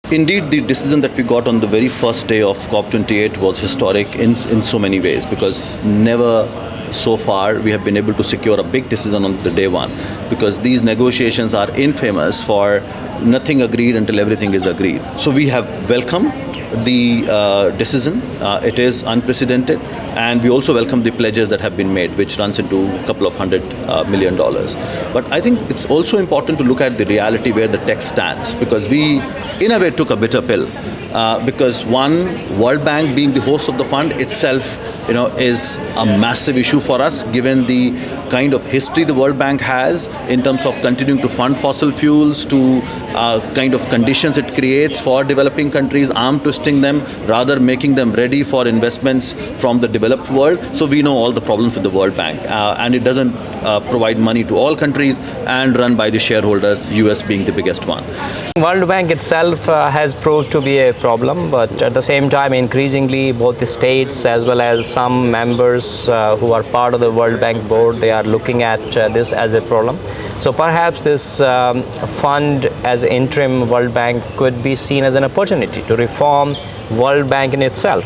Indeed, the decision that we got on the very first day of COP28 was historic in so many ways, because never so far we have been able to secure a big decision on the day one, because these negotiations are infamous for nothing agreed until everything is agreed. So we have welcomed the decision. It is unprecedented, and we also welcome the pledges that have been made, which runs into a couple of $100 million. But I think it's also important to look at the reality where the text stands, because we, in a way, took a bitter pill. Because one, World Bank being the host of the fund itself, is a massive issue for us, given the kind of history the World Bank has in terms of continuing to fund fossil fuels, to kind of conditions it creates for developing countries, arm twisting them, rather making them ready for investments from the developed world. So we know all the problems with the World Bank, and it doesn't provide money to all countries and run by the shareholders, US being the biggest one. World Bank itself has proved to be a problem, but at the same time, increasingly, both the states as well as some members who are part of the World Bank board, they are looking at this as a problem. So perhaps this fund as interim World Bank could be seen as an opportunity to reform World Bank in itself.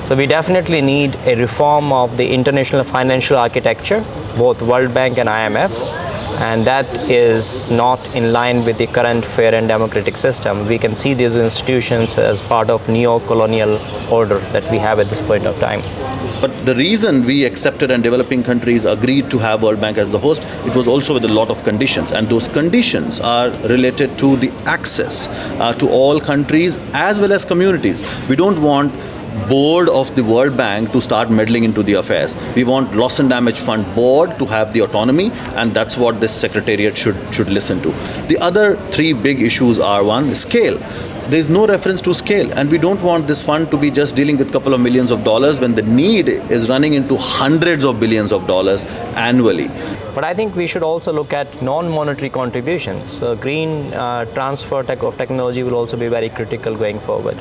So we definitely need a reform of the international financial architecture, both World Bank and IMF, and that is not in line with the current fair and democratic system. We can see these institutions as part of neo-colonial order that we have at this point of time. But the reason we accepted and developing countries agreed to have World Bank as the host, it was also with a lot of conditions, and those conditions are related to the access to all countries as well as communities. We don't want board of the World Bank to start meddling into the affairs. We want loss and damage fund board to have the autonomy, and that's what this secretariat should listen to. The other three big issues are: one, scale. There is no reference to scale, and we don't want this fund to be just dealing with a couple of millions of dollars when the need is running into hundreds of billions of dollars annually. But I think we should also look at non-monetary contributions. Green transfer of technology will also be very critical going forward.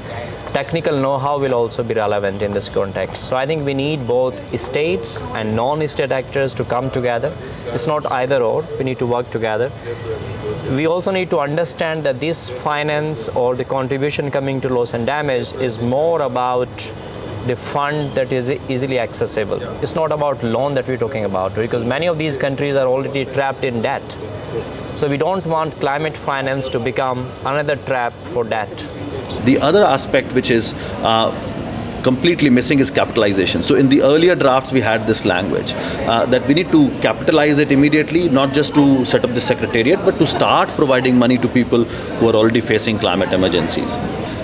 Technical know-how will also be relevant in this context. So I think we need both states and non-state actors to come together. It's not either or, we need to work together. We also need to understand that this finance or the contribution coming to loss and damage is more about the fund that is easily accessible. It's not about loan that we're talking about, because many of these countries are already trapped in debt. So we don't want climate finance to become another trap for debt. The other aspect which is completely missing is capitalization. So in the earlier drafts we had this language that we need to capitalize it immediately, not just to set up the secretariat, but to start providing money to people who are already facing climate emergencies.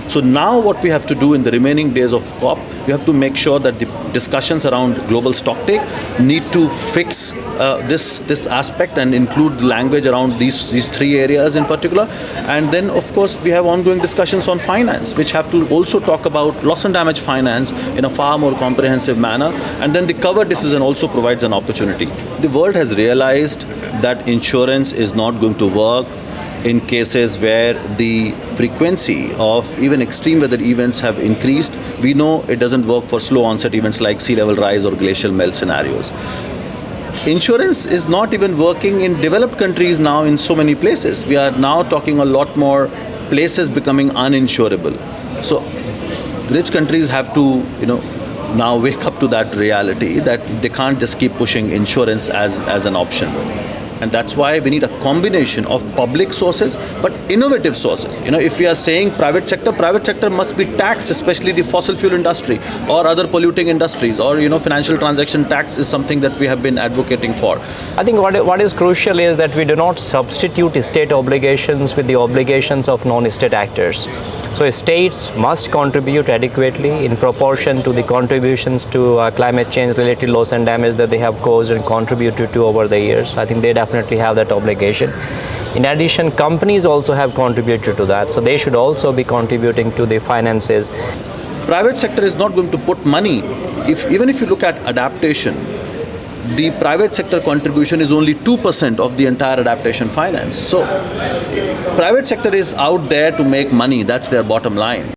So now what we have to do in the remaining days of COP, we have to make sure that the discussions around global stocktake need to fix this aspect and include language around these three areas in particular. And then, of course, we have ongoing discussions on finance, which have to also talk about loss and damage finance in a far more comprehensive manner. And then the cover decision also provides an opportunity. The world has realized that insurance is not going to work in cases where the frequency of even extreme weather events have increased. We know it doesn't work for slow onset events like sea level rise or glacial melt scenarios. Insurance is not even working in developed countries now in so many places. We are now talking a lot more places becoming uninsurable. So rich countries have to, now wake up to that reality that they can't just keep pushing insurance as an option. And that's why we need a combination of public sources, but innovative sources. If we are saying private sector must be taxed, especially the fossil fuel industry or other polluting industries, or financial transaction tax is something that we have been advocating for. I think what is crucial is that we do not substitute state obligations with the obligations of non-state actors. So states must contribute adequately in proportion to the contributions to climate change related loss and damage that they have caused and contributed to over the years. I think they definitely have that obligation. In addition, companies also have contributed to that, so they should also be contributing to the finances. Private sector is not going to put money. Even if you look at adaptation, the private sector contribution is only 2% of the entire adaptation finance. So private sector is out there to make money. That's their bottom line.